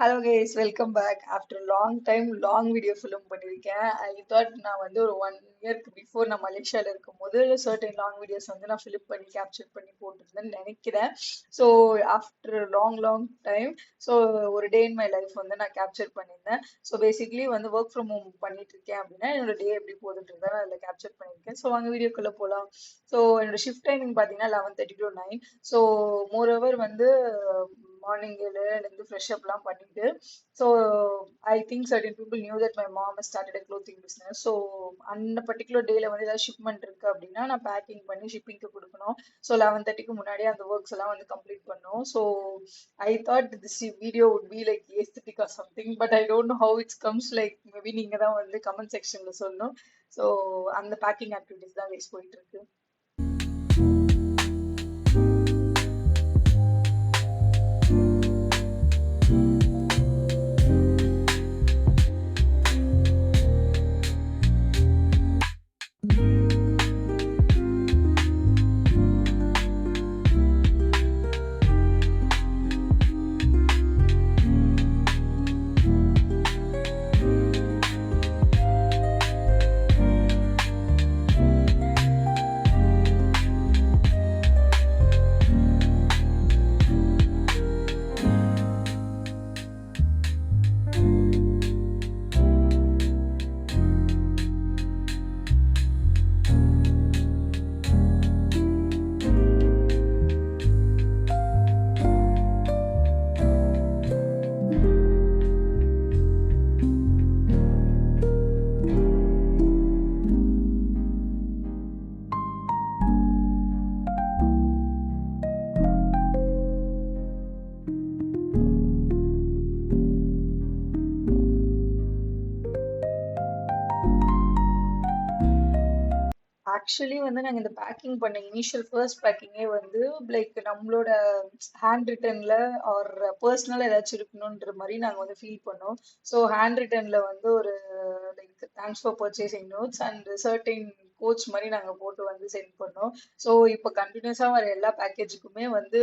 Hello guys, welcome back. After long time long video film பண்ணியிருக்கேன். I thought நான் வந்து ஒரு 1 இயர்க்கு பிஃபோர் நான் மலேசியாவில் இருக்கும்போது சர்டன் லாங் வீடியோஸ் வந்து நான் ஃபிலிப் பண்ணி கேப்சர் பண்ணி போட்டிருந்தேன்னு நினைக்கிறேன். So after long time, so ஒரு டே இன் மை லைஃப் வந்து நான் கேப்சர் பண்ணியிருந்தேன். ஸோ பேசிக்லி வந்து ஒர்க் ஃப்ரம் ஹோம் பண்ணிட்டு இருக்கேன் அப்படின்னா என்னோட டே எப்படி போகுதுன்றதை நான் அதில் கேப்சர் பண்ணியிருக்கேன். ஸோ அங்கே வீடியோக்குள்ளே போகலாம். ஸோ என்னோட ஷிஃப்ட் டைமிங் பார்த்தீங்கன்னா 11:30 to 9. ஸோ மோரோவர் வந்து மார்னிங் எழுந்து ஃப்ரெஷ் அப்லாம் பண்ணிட்டு, so I think certain people knew that my mom started a clothing business. So அந்த பர்டிகுலர் டேல வந்து ஏதாவது ஷிப்மெண்ட் இருக்கு அப்படின்னா நான் பேக்கிங் பண்ணி ஷிப்பிங்க்கு கொடுக்கணும். ஸோ 11:30க்கு முன்னாடியே அந்த ஒர்க்ஸ் எல்லாம் வந்து கம்ப்ளீட் பண்ணணும். So I thought this video would be like aesthetic or something, but I don't know how it's comes. Like maybe நீங்க தான் வந்து கமெண்ட் செக்ஷன்ல சொல்லணும். ஸோ அந்த பேக்கிங் ஆக்டிவிட்டிஸ் தான் வேஸ்ட் போயிட்டு இருக்கு. ஆக்சுவலி வந்து நாங்கள் இந்த பேக்கிங் பண்ண இனிஷியல் ஃபர்ஸ்ட் பேக்கிங்கே வந்து லைக் நம்மளோட ஹேண்ட் ரிட்டன்ல ஆர் பர்சனலாக ஏதாச்சும் இருக்கணுன்ற மாதிரி நாங்கள் வந்து ஃபீல் பண்ணோம். ஸோ ஹேண்ட் ரிட்டன்ல வந்து ஒரு like thanks for purchasing notes and certain coach மாதிரி நாங்கள் போட்டு வந்து சென்ட் பண்ணோம். ஸோ இப்போ கண்டினியூஸாக வர எல்லா பேக்கேஜுக்குமே வந்து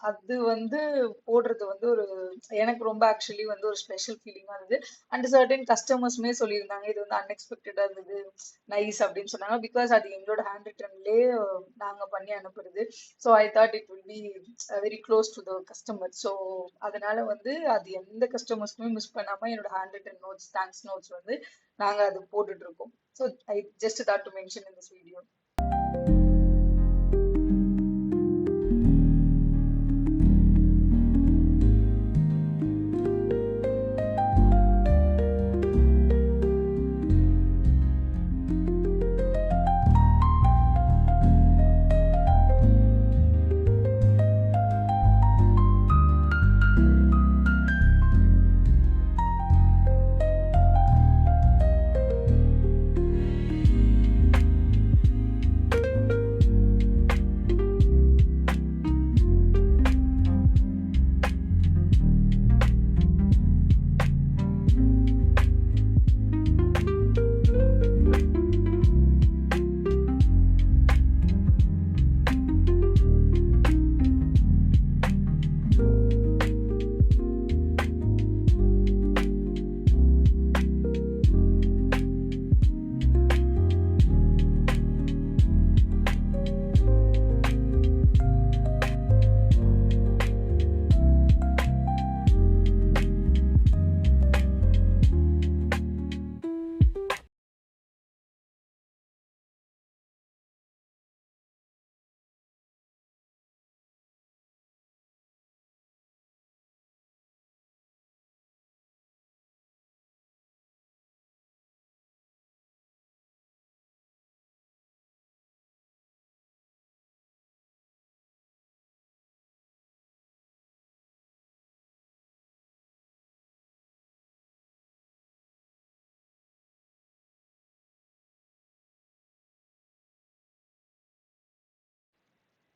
அது வந்து போடுறது வந்து ஒரு எனக்கு ரொம்ப ஆக்சுவலி வந்து ஒரு ஸ்பெஷல் ஃபீலிங்காக இருந்தது. அண்ட் சர்டன் கஸ்டமர்ஸுமே சொல்லியிருந்தாங்க இது வந்து அன்எக்ஸ்பெக்டடாக இருந்தது, நைஸ் அப்படின்னு சொன்னாங்க. பிகாஸ் அது எங்களோட ஹேண்ட் ரிட்டன்லேயே நாங்கள் பண்ணி அனுப்புறது. So I thought it will be very close to the customer. So அதனால வந்து அது எந்த கஸ்டமர்ஸ்க்குமே மிஸ் பண்ணாமல் என்னோட hand return notes, thanks notes வந்து நாங்கள் அது போட்டுட்டு இருக்கோம். So I just thought to mention in this video.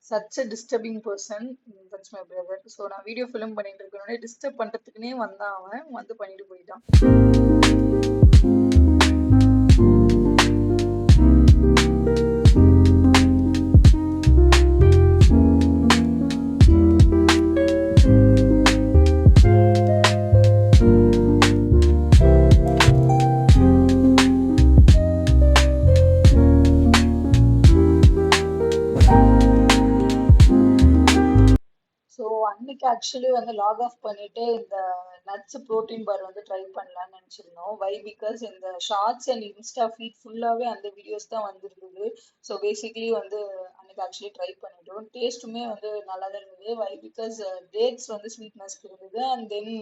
Such a disturbing person, that's my brother. So நான் வீடியோ ஃபிலிம் பண்ணிட்டு இருக்கேன், டிஸ்டர்ப் பண்ணுறதுக்குனே வந்தான், அவன் வந்து பண்ணிட்டு போயிட்டான். ஆக்சுவலி வந்து லாக் ஆஃப் பண்ணிட்டு இந்த நட்ஸ் புரோட்டீன் பார் வந்து ட்ரை பண்ணலாம்னு நினைச்சிருந்தோம். வை பிகாஸ் இந்த ஷார்ட்ஸ் அண்ட் இன்ஸ்டா ஃபீட் ஃபுல்லாவே அந்த வீடியோஸ் தான் வந்திருந்தது. ஸோ பேசிக்லி வந்து அன்னைக்கு ஆக்சுவலி ட்ரை பண்ணிட்டோம். டேஸ்ட்டுமே வந்து நல்லா தான் இருந்தது. வை பிகாஸ் டேட்ஸ் வந்து ஸ்வீட்னஸ்க்கு இருந்தது அண்ட் தென்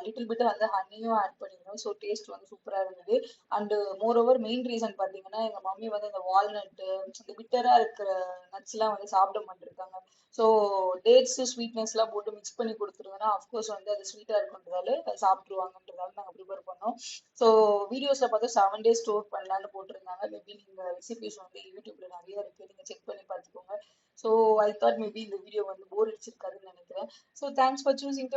லிட்டில் பிட் வந்து ஹனியும் ஆட் பண்ணியிருந்தோம். ஸோ டேஸ்ட் வந்து சூப்பரா இருந்தது. And more over main reason பார்த்தீங்கன்னா எங்க மம்மி வந்து இந்த வால்நட்டு இந்த பிட்டரா இருக்கிற நட்ஸ் எல்லாம் வந்து சாப்பிட மாட்டிருக்காங்க. ஸோ டேட்ஸ் ஸ்வீட்னஸ் எல்லாம் போட்டு மிக்ஸ் பண்ணி கொடுத்துருந்தோம்னா அஃப்கோர்ஸ் வந்து அது ஸ்வீட்டா இருக்குன்றதால சாப்பிட்டுருவாங்கன்றதால நாங்கள் ப்ரிப்பேர் பண்ணோம். ஸோ வீடியோஸ்ல பார்த்தா 7 days ஸ்டோர் பண்ணலான்னு போட்டிருந்தாங்க. மேபி நீங்க ரெசிபிஸ் வந்து யூடியூப்ல நிறைய இருக்கு, நீங்க செக் பண்ணி பார்த்துக்கோங்க. ஸோ ஐ தாட் மேபி இந்த வீடியோ வந்து போர் அடிச்சிருக்காதுன்னு நினைக்கிறேன். So thanks for choosing to